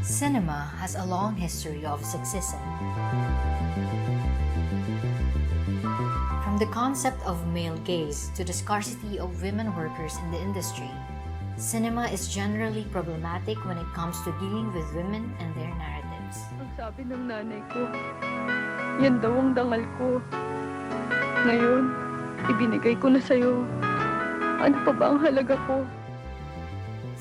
Cinema has a long history of sexism. From the concept of male gaze to the scarcity of women workers in the industry, cinema is generally problematic when it comes to dealing with women and their narratives. Ang sabi ng nanay ko, yan daw ang dangal ko. Ngayon, ibinigay ko na sa'yo. Ano pa ba ang halaga ko?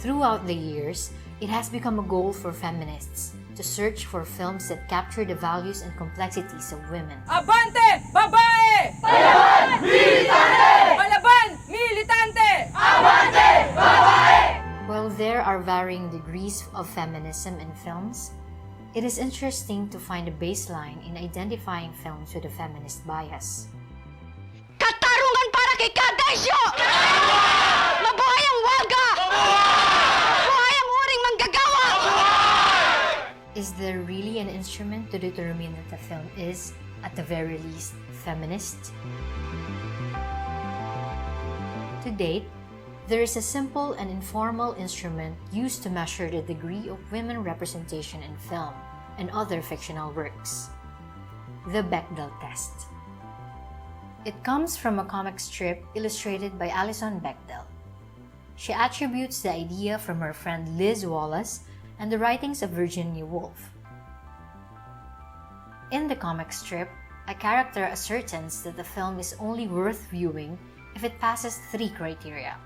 Throughout the years, it has become a goal for feminists to search for films that capture the values and complexities of women. Abante! Babae! Palaban! Militante! Palaban! Militante! Abante! Babae! While there are varying degrees of feminism in films, it is interesting to find a baseline in identifying films with a feminist bias. Katarungan para kay Kadesyo! Mabuhay ang walga! Mabuhay ang uring manggagawa! Is there really an instrument to determine that the film is, at the very least, feminist? To date, there is a simple and informal instrument used to measure the degree of women representation in film and other fictional works: the Bechdel test. It comes from a comic strip illustrated by Alison Bechdel. She attributes the idea from her friend Liz Wallace and the writings of Virginia Woolf. In the comic strip, a character ascertains that the film is only worth viewing if it passes 3 criteria.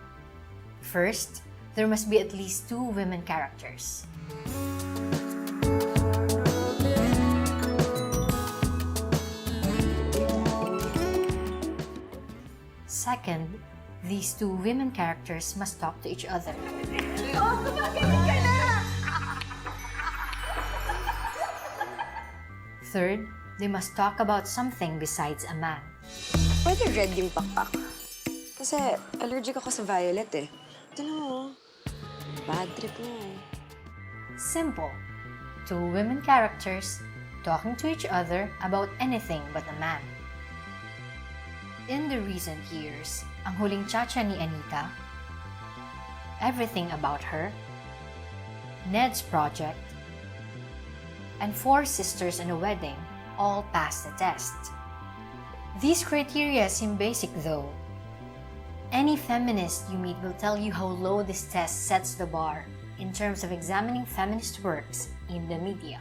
First, there must be at least 2 women characters. Second, these 2 women characters must talk to each other. Oh, kumakinig ka na! Third, they must talk about something besides a man. Pwede red yung pakpak. Kasi allergic ako sa violet eh. Ito na mo. Bad trip mo. Simple. 2 women characters talking to each other about anything but a man. In the recent years, Ang Huling Chacha ni Anita, Everything About Her, Ned's Project, and 4 Sisters and a Wedding all passed the test. These criteria seem basic though. Any feminist you meet will tell you how low this test sets the bar in terms of examining feminist works in the media.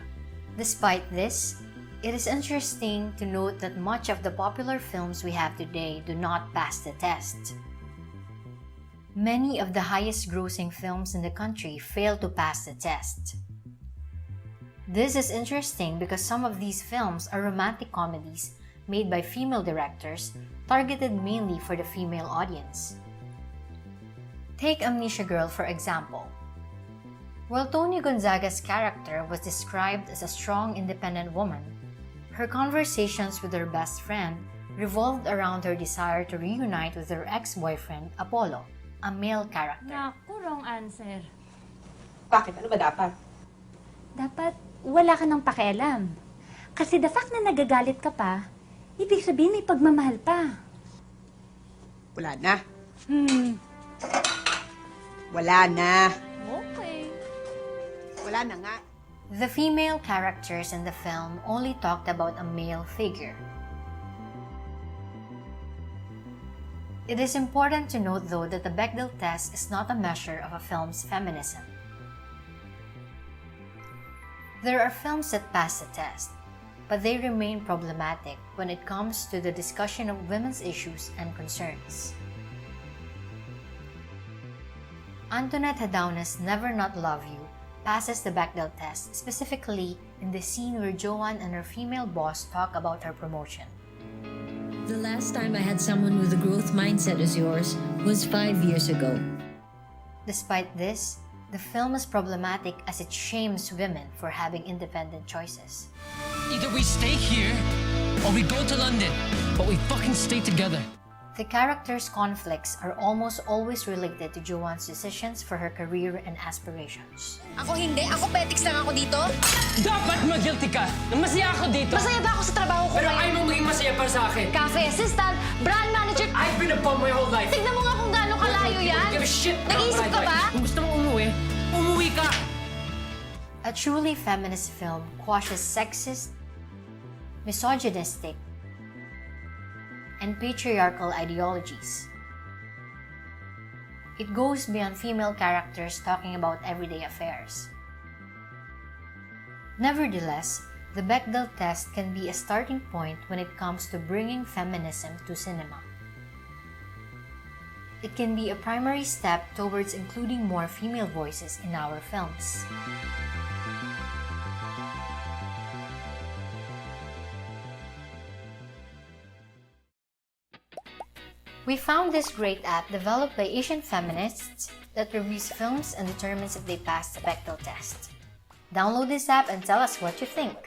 Despite this, it is interesting to note that much of the popular films we have today do not pass the test. Many of the highest grossing films in the country fail to pass the test. This is interesting because some of these films are romantic comedies made by female directors targeted mainly for the female audience. Take Amnesia Girl for example. While Tony Gonzaga's character was described as a strong, independent woman, her conversations with her best friend revolved around her desire to reunite with her ex-boyfriend, Apollo, a male character. Naku, wrong answer. Bakit? Ano ba dapat? Dapat wala ka ng pakialam. Kasi the fact na nagagalit ka pa, ibig sabihin may pagmamahal pa. Wala na. Wala na. Okay. Wala na nga. The female characters in the film only talked about a male figure. It is important to note though that the Bechdel test is not a measure of a film's feminism. There are films that pass the test, but they remain problematic when it comes to the discussion of women's issues and concerns. Antoinette Hadauna's Never Not Love You passes the Bechdel test, specifically in the scene where Joanne and her female boss talk about her promotion. The last time I had someone with a growth mindset as yours was 5 years ago. Despite this, the film is problematic as it shames women for having independent choices. Either we stay here, or we go to London, but we fucking stay together. The characters' conflicts are almost always related to Joanne's decisions for her career and aspirations. Ako hindi. Ako petics lang ako dito. Dapat mag-guilty ka! Masaya ako dito! Masaya ba ako sa trabaho ko Pero ngayon? ayaw mo maging masaya para sa akin! Cafe assistant, brand manager. I've been a bum my whole life! Tignan mo nga kung gaano kalayo yan. Give a shit! Nag-iisip ka ba? Kung gusto mong umuwi, umuwi ka! A truly feminist film quashes sexist, misogynistic, and patriarchal ideologies. It goes beyond female characters talking about everyday affairs. Nevertheless, the Bechdel test can be a starting point when it comes to bringing feminism to cinema. It can be a primary step towards including more female voices in our films. We found this great app developed by Asian feminists that reviews films and determines if they pass the Bechdel test. Download this app and tell us what you think.